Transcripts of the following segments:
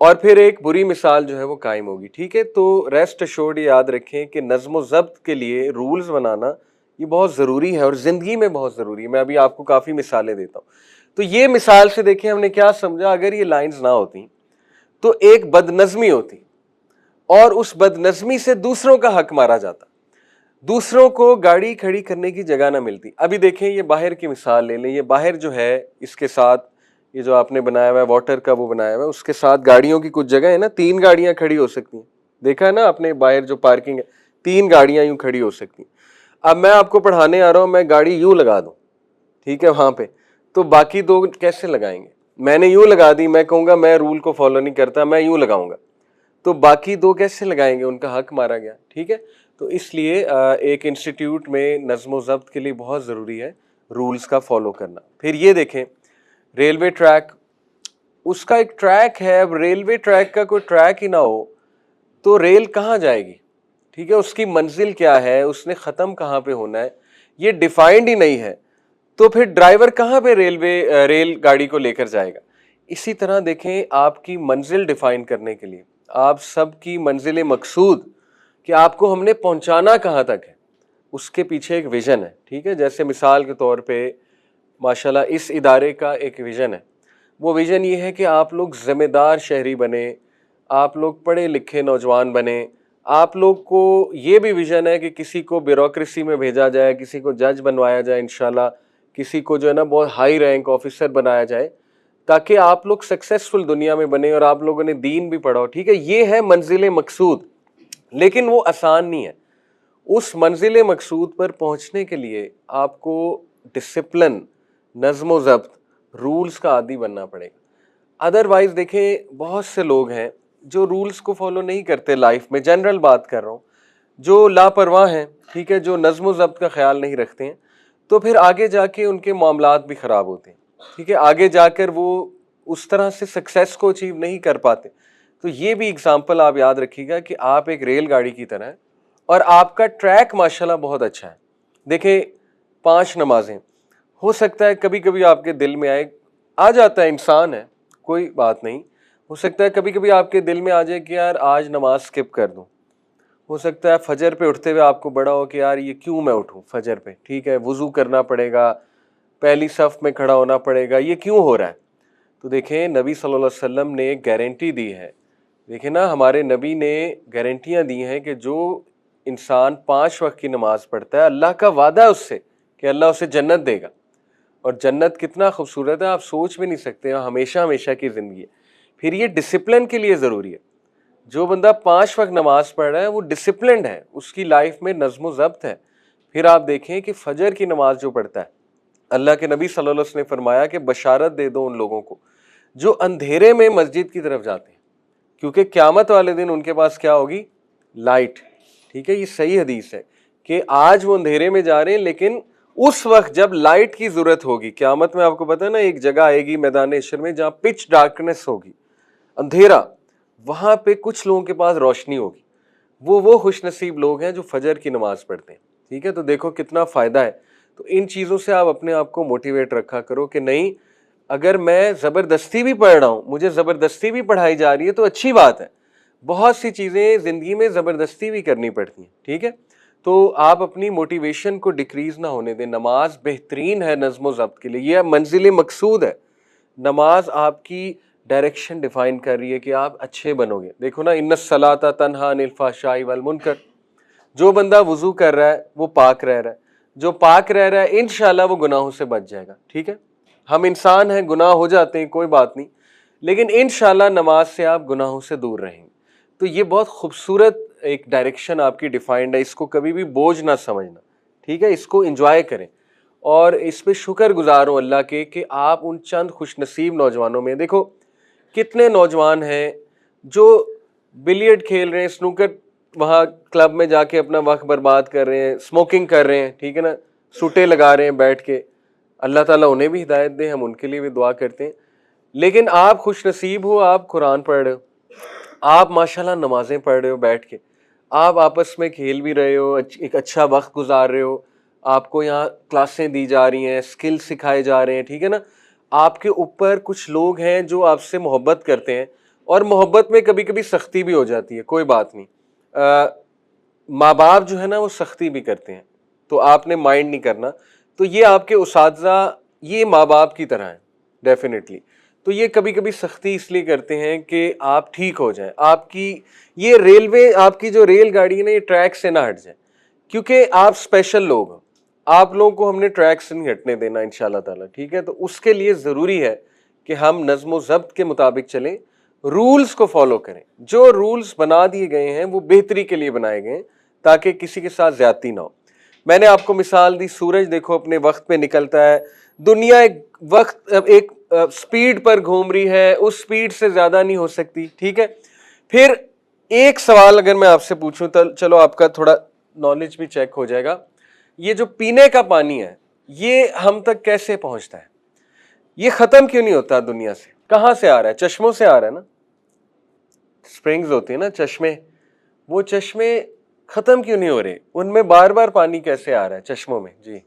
اور پھر ایک بری مثال جو ہے وہ قائم ہوگی. ٹھیک ہے, تو ریسٹ ایشورڈ یاد رکھیں کہ نظم و ضبط کے لیے رولز بنانا یہ بہت ضروری ہے اور زندگی میں بہت ضروری ہے. میں ابھی آپ کو کافی مثالیں دیتا ہوں. تو یہ مثال سے دیکھیں ہم نے کیا سمجھا, اگر یہ لائنز نہ ہوتی تو ایک بد نظمی ہوتی اور اس بد نظمی سے دوسروں کا حق مارا جاتا, دوسروں کو گاڑی کھڑی کرنے کی جگہ نہ ملتی. ابھی دیکھیں یہ باہر کی مثال لے لیں, یہ باہر جو ہے اس کے ساتھ یہ جو آپ نے بنایا ہوا ہے واٹر کا وہ بنایا ہوا ہے, اس کے ساتھ گاڑیوں کی کچھ جگہ ہے نا, 3 گاڑیاں کھڑی ہو سکتی ہیں. دیکھا ہے نا آپ نے باہر جو پارکنگ ہے, 3 گاڑیاں یوں کھڑی ہو سکتی ہیں. اب میں آپ کو پڑھانے آ رہا ہوں, میں گاڑی یوں لگا دوں, ٹھیک ہے, وہاں پہ تو باقی 2 کیسے لگائیں گے؟ میں نے یوں لگا دی, میں کہوں گا میں رول کو فالو نہیں کرتا, میں یوں لگاؤں گا, تو باقی 2 کیسے لگائیں گے؟ ان کا حق مارا گیا. ٹھیک ہے, تو اس لیے ایک انسٹیٹیوٹ میں نظم و ضبط کے لیے بہت ضروری ہے رولز کا فالو کرنا. پھر یہ دیکھیں ریلوے ٹریک, اس کا ایک ٹریک ہے. اب ریلوے ٹریک کا کوئی ٹریک ہی نہ ہو تو ریل کہاں جائے گی؟ ٹھیک ہے, اس کی منزل کیا ہے, اس نے ختم کہاں پہ ہونا ہے, یہ ڈیفائنڈ ہی نہیں ہے, تو پھر ڈرائیور کہاں پہ ریل گاڑی کو لے کر جائے گا؟ اسی طرح دیکھیں آپ کی منزل ڈیفائن کرنے کے لیے, آپ سب کی منزل مقصود کہ آپ کو ہم نے پہنچانا کہاں تک ہے, اس کے پیچھے ایک ویژن ہے. ٹھیک ہے, جیسے مثال کے طور پہ ماشاءاللہ اس ادارے کا ایک ویژن ہے. وہ ویژن یہ ہے کہ آپ لوگ ذمہ دار شہری بنیں, آپ لوگ پڑھے لکھے نوجوان بنیں. آپ لوگ کو یہ بھی ویژن ہے کہ کسی کو بیوروکریسی میں بھیجا جائے, کسی کو جج بنوایا جائے انشاءاللہ, کسی کو جو ہے نا بہت ہائی رینک آفیسر بنایا جائے, تاکہ آپ لوگ سکسیسفل دنیا میں بنے اور آپ لوگوں نے دین بھی پڑھا ہو. ٹھیک ہے, یہ ہے منزل مقصود, لیکن وہ آسان نہیں ہے. اس منزل مقصود پر پہنچنے کے لیے آپ کو ڈسپلن, نظم و ضبط, رولز کا عادی بننا پڑے گا. ادروائز دیکھیں بہت سے لوگ ہیں جو رولز کو فالو نہیں کرتے لائف میں, جنرل بات کر رہا ہوں, جو لاپرواہ ہیں. ٹھیک ہے, جو نظم و ضبط کا خیال نہیں رکھتے ہیں, تو پھر آگے جا کے ان کے معاملات بھی خراب ہوتے ہیں. ٹھیک ہے, آگے جا کر وہ اس طرح سے سکسیس کو اچیو نہیں کر پاتے. تو یہ بھی اگزامپل آپ یاد رکھیے گا کہ آپ ایک ریل گاڑی کی طرح ہیں اور آپ کا ٹریک ماشاءاللہ بہت اچھا ہے. دیکھیں 5 نمازیں, ہو سکتا ہے کبھی کبھی آپ کے دل میں آ جاتا ہے, انسان ہے کوئی بات نہیں, ہو سکتا ہے کبھی کبھی آپ کے دل میں آ جائے کہ یار آج نماز سکپ کر دوں. ہو سکتا ہے فجر پہ اٹھتے ہوئے آپ کو بڑا ہو کہ یار یہ کیوں میں اٹھوں فجر پہ, ٹھیک ہے, وضو کرنا پڑے گا, پہلی صف میں کھڑا ہونا پڑے گا, یہ کیوں ہو رہا ہے؟ تو دیکھیں نبی صلی اللہ علیہ وسلم نے ایک گارنٹی دی ہے. دیکھیں نا, ہمارے نبی نے گارنٹیاں دی ہیں کہ جو انسان 5 وقت کی نماز پڑھتا ہے, اللہ کا وعدہ ہے اس سے کہ اللہ اسے جنت دے گا. اور جنت کتنا خوبصورت ہے آپ سوچ بھی نہیں سکتے, ہمیشہ ہمیشہ کی زندگی ہے. پھر یہ ڈسپلن کے لیے ضروری ہے. جو بندہ 5 وقت نماز پڑھ رہا ہے وہ ڈسپلنڈ ہے, اس کی لائف میں نظم و ضبط ہے. پھر آپ دیکھیں کہ فجر کی نماز جو پڑھتا ہے, اللہ کے نبی صلی اللہ علیہ وسلم نے فرمایا کہ بشارت دے دو ان لوگوں کو جو اندھیرے میں مسجد کی طرف جاتے ہیں, کیونکہ قیامت والے دن ان کے پاس کیا ہوگی؟ لائٹ. ٹھیک ہے, یہ صحیح حدیث ہے کہ آج وہ اندھیرے میں جا رہے ہیں, لیکن اس وقت جب لائٹ کی ضرورت ہوگی قیامت میں, آپ کو پتہ ہے نا ایک جگہ آئے گی میدان حشر میں جہاں پچ ڈارکنیس ہوگی, اندھیرا, وہاں پہ کچھ لوگوں کے پاس روشنی ہوگی. وہ خوش نصیب لوگ ہیں جو فجر کی نماز پڑھتے ہیں. ٹھیک ہے, تو دیکھو کتنا فائدہ ہے. تو ان چیزوں سے آپ اپنے آپ کو موٹیویٹ رکھا کرو کہ نہیں, اگر میں زبردستی بھی پڑھ رہا ہوں, مجھے زبردستی بھی پڑھائی جا رہی ہے تو اچھی بات ہے. بہت سی چیزیں زندگی میں زبردستی بھی کرنی پڑتی ہیں. ٹھیک ہے, تو آپ اپنی موٹیویشن کو ڈکریز نہ ہونے دیں. نماز بہترین ہے نظم و ضبط کے لیے, یہ منزل مقصود ہے. نماز آپ کی ڈائریکشن ڈیفائن کر رہی ہے کہ آپ اچھے بنو گے. دیکھو نا, ان الصلاۃ تنہی عن الفحشاء والمنکر, جو بندہ وضو کر رہا ہے وہ پاک رہ رہا ہے, جو پاک رہ رہا ہے انشاءاللہ وہ گناہوں سے بچ جائے گا. ٹھیک ہے, ہم انسان ہیں, گناہ ہو جاتے ہیں, کوئی بات نہیں, لیکن انشاءاللہ نماز سے آپ گناہوں سے دور رہیں گے. تو یہ بہت خوبصورت ایک ڈائریکشن آپ کی ڈیفائنڈ ہے, اس کو کبھی بھی بوجھ نہ سمجھنا. ٹھیک ہے, اس کو انجوائے کریں اور اس پہ شکر گزار ہوں اللہ کے کہ آپ ان چند خوش نصیب نوجوانوں میں. دیکھو کتنے نوجوان ہیں جو بلیئرڈ کھیل رہے ہیں, سنوکر وہاں کلب میں جا کے اپنا وقت برباد کر رہے ہیں, اسموکنگ کر رہے ہیں, ٹھیک ہے نا, سوٹے لگا رہے ہیں بیٹھ کے. اللہ تعالیٰ انہیں بھی ہدایت دے, ہم ان کے لیے بھی دعا کرتے ہیں. لیکن آپ خوش نصیب ہو, آپ قرآن پڑھ رہے ہو, آپ ماشاءاللہ نمازیں پڑھ رہے ہو بیٹھ کے, آپ آپس میں کھیل بھی رہے ہو, ایک اچھا وقت گزار رہے ہو, آپ کو یہاں کلاسیں دی جا رہی ہیں, اسکل سکھائے جا رہے ہیں. ٹھیک ہے نا, آپ کے اوپر کچھ لوگ ہیں جو آپ سے محبت کرتے ہیں اور محبت میں کبھی کبھی سختی بھی ہو جاتی ہے، کوئی بات نہیں. ماں باپ جو ہے نا وہ سختی بھی کرتے ہیں، تو آپ نے مائنڈ نہیں کرنا. تو یہ آپ کے اساتذہ یہ ماں باپ کی طرح ہیں ڈیفینیٹلی. تو یہ کبھی کبھی سختی اس لیے کرتے ہیں کہ آپ ٹھیک ہو جائیں، آپ کی یہ ریلوے، آپ کی جو ریل گاڑی ہے نا، یہ ٹریک سے نہ ہٹ جائے، کیونکہ آپ اسپیشل لوگ ہو. آپ لوگوں کو ہم نے ٹریک سے نہیں ہٹنے دینا انشاءاللہ تعالیٰ، ٹھیک ہے. تو اس کے لیے ضروری ہے کہ ہم نظم و ضبط کے مطابق چلیں، رولز کو فالو کریں. جو رولز بنا دیے گئے ہیں وہ بہتری کے لیے بنائے گئے ہیں تاکہ کسی کے ساتھ زیادتی نہ ہو. میں نے آپ کو مثال دی، سورج دیکھو اپنے وقت پہ نکلتا ہے، دنیا ایک سپیڈ پر گھوم رہی ہے، اس سپیڈ سے زیادہ نہیں ہو سکتی، ٹھیک ہے. پھر ایک سوال اگر میں آپ سے پوچھوں تو چلو آپ کا تھوڑا نالج بھی چیک ہو جائے گا. یہ جو پینے کا پانی ہے یہ ہم تک کیسے پہنچتا ہے؟ یہ ختم کیوں نہیں ہوتا دنیا سے؟ کہاں سے آ رہا ہے؟ چشموں سے آ رہا ہے نا، سپرنگز ہوتی ہیں نا، چشمے. وہ چشمے ختم کیوں نہیں ہو رہے؟ ان میں بار بار پانی کیسے آ رہا ہے چشموں میں؟ جی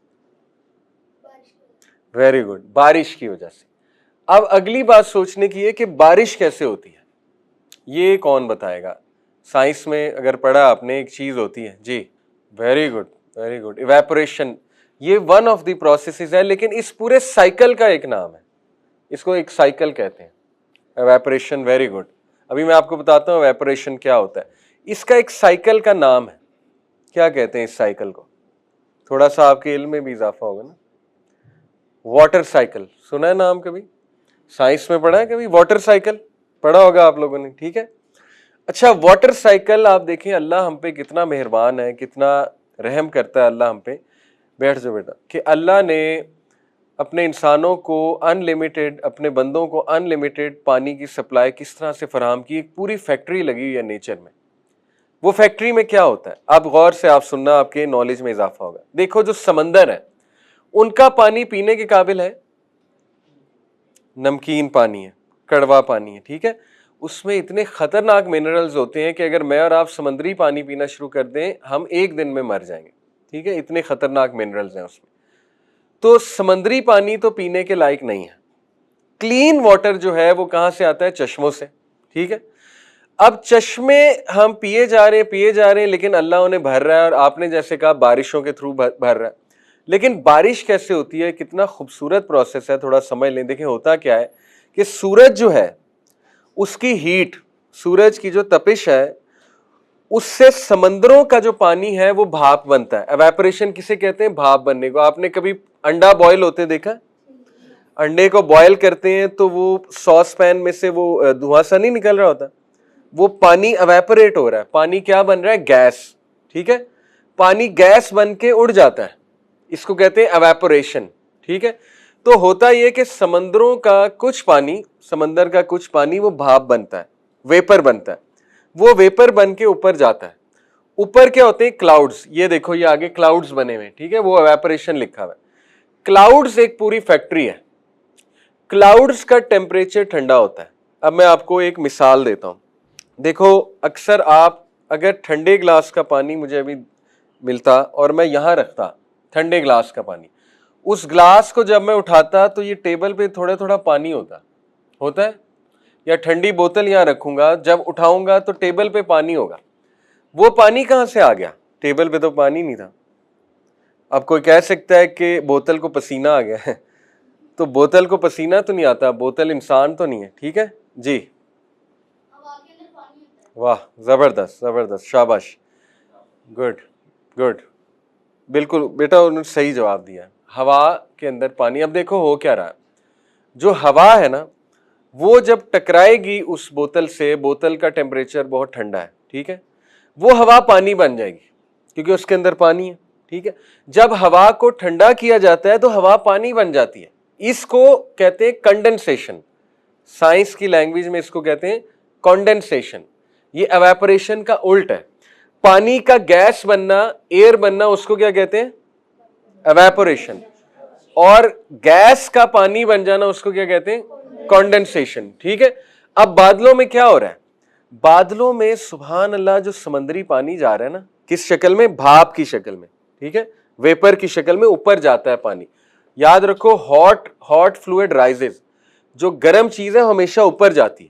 ویری گڈ، بارش کی وجہ سے. اب اگلی بات سوچنے کی ہے کہ بارش کیسے ہوتی ہے، یہ کون بتائے گا؟ سائنس میں اگر پڑھا آپ نے ایک چیز ہوتی ہے. جی very good very good, evaporation. یہ ون آف دی پروسیسز ہے، لیکن اس پورے سائیکل کا ایک نام ہے، اس کو ایک سائیکل کہتے ہیں، ایویپوریشن. Very good. ابھی میں آپ کو بتاتا ہوں ایویپوریشن کیا ہوتا ہے. اس کا ایک سائیکل کا نام ہے، کیا کہتے ہیں اس سائیکل کو؟ تھوڑا سا آپ کے علم میں بھی اضافہ ہوگا نا. واٹر سائیکل سنا ہے نام کبھی؟ سائنس میں پڑھا ہے کبھی؟ واٹر سائیکل پڑھا ہوگا آپ لوگوں نے، ٹھیک ہے. اچھا واٹر سائیکل آپ دیکھیں اللہ ہم پہ کتنا مہربان ہے، کتنا رحم کرتا ہے اللہ ہم پہ. بیٹھ جاؤ بیٹا. کہ اللہ نے اپنے انسانوں کو ان لمیٹیڈ، اپنے بندوں کو ان لمیٹیڈ پانی کی سپلائی کس طرح سے فراہم کی. ایک پوری فیکٹری لگی ہوئی ہے نیچر میں. وہ فیکٹری میں کیا ہوتا ہے آپ غور سے آپ سننا، آپ کے نالج میں اضافہ ہوگا. دیکھو جو سمندر ہے ان کا پانی پینے کے قابل ہے؟ نمکین پانی ہے، کڑوا پانی ہے، ٹھیک ہے. اس میں اتنے خطرناک منرلز ہوتے ہیں کہ اگر میں اور آپ سمندری پانی پینا شروع کر دیں ہم ایک دن میں مر جائیں گے، ٹھیک ہے. اتنے خطرناک منرلز ہیں اس میں. تو سمندری پانی تو پینے کے لائق نہیں ہے. کلین واٹر جو ہے وہ کہاں سے آتا ہے؟ چشموں سے، ٹھیک ہے. اب چشمے ہم پیے جا رہے ہیں لیکن اللہ انہیں بھر رہا ہے، اور آپ نے جیسے کہا بارشوں کے تھرو بھر رہا ہے. لیکن بارش کیسے ہوتی ہے؟ کتنا خوبصورت پروسیس ہے، تھوڑا سمجھ لیں. دیکھیں ہوتا کیا ہے کہ سورج جو ہے اس کی ہیٹ، سورج کی جو تپش ہے اس سے سمندروں کا جو پانی ہے وہ بھاپ بنتا ہے. ایویپوریشن کسے کہتے ہیں؟ بھاپ بننے کو. آپ نے کبھی انڈا بوائل ہوتے دیکھا؟ انڈے کو بوائل کرتے ہیں تو وہ ساس پین میں سے وہ دھواں سا نہیں نکل رہا ہوتا، وہ پانی ایویپوریٹ ہو رہا ہے. پانی کیا بن رہا ہے؟ گیس، ٹھیک ہے. پانی گیس بن کے اڑ جاتا ہے، اس کو کہتے ہیں ایویپوریشن، ٹھیک ہے. تو ہوتا یہ کہ سمندروں کا کچھ پانی، سمندر کا کچھ پانی وہ بھاپ بنتا ہے، ویپر بنتا ہے. وہ ویپر بن کے اوپر جاتا ہے. اوپر کیا ہوتے ہیں؟ کلاؤڈز. یہ دیکھو یہ آگے کلاؤڈز بنے ہوئے، ٹھیک ہے، وہ ایویپوریشن لکھا ہوا ہے. کلاؤڈز ایک پوری فیکٹری ہے. کلاؤڈز کا ٹیمپریچر ٹھنڈا ہوتا ہے. اب میں آپ کو ایک مثال دیتا ہوں. دیکھو اکثر آپ اگر ٹھنڈے گلاس کا پانی مجھے ابھی ملتا اور میں یہاں رکھتا ٹھنڈے گلاس کا پانی، اس گلاس کو جب میں اٹھاتا تو یہ ٹیبل پہ تھوڑا تھوڑا پانی ہوتا ہے. یا ٹھنڈی بوتل یہاں رکھوں گا، جب اٹھاؤں گا تو ٹیبل پہ پانی ہوگا. وہ پانی کہاں سے آ گیا؟ ٹیبل پہ تو پانی نہیں تھا. اب کوئی کہہ سکتا ہے کہ بوتل کو پسینہ آ گیا ہے، تو بوتل کو پسینہ تو نہیں آتا، بوتل انسان تو نہیں ہے، ٹھیک ہے. جی واہ زبردست زبردست، شاباش، گڈ گڈ. بالکل بیٹا انہوں نے صحیح جواب دیا. ہوا کے اندر پانی. اب دیکھو ہو کیا رہا ہے، جو ہوا ہے نا وہ جب ٹکرائے گی اس بوتل سے، بوتل کا ٹیمپریچر بہت ٹھنڈا ہے، ٹھیک ہے، وہ ہوا پانی بن جائے گی کیونکہ اس کے اندر پانی ہے، ٹھیک ہے. جب ہوا کو ٹھنڈا کیا جاتا ہے تو ہوا پانی بن جاتی ہے. اس کو کہتے ہیں کنڈنسیشن. سائنس کی لینگویج میں اس کو کہتے ہیں کنڈنسیشن. یہ ایویپوریشن کا الٹ ہے. پانی کا گیس بننا، ایئر بننا، اس کو کیا کہتے ہیں؟ ایویپوریشن. اور گیس کا پانی بن جانا اس کو کیا کہتے ہیں؟ کنڈنسیشن، ٹھیک ہے. اب بادلوں میں کیا ہو رہا ہے؟ بادلوں میں سبحان اللہ جو سمندری پانی جا رہا ہے نا، کس شکل میں؟ بھاپ کی شکل میں، ٹھیک ہے، ویپر کی شکل میں اوپر جاتا ہے پانی. یاد رکھو ہاٹ فلوئڈ رائزز، جو گرم چیز ہے ہمیشہ اوپر جاتی ہے.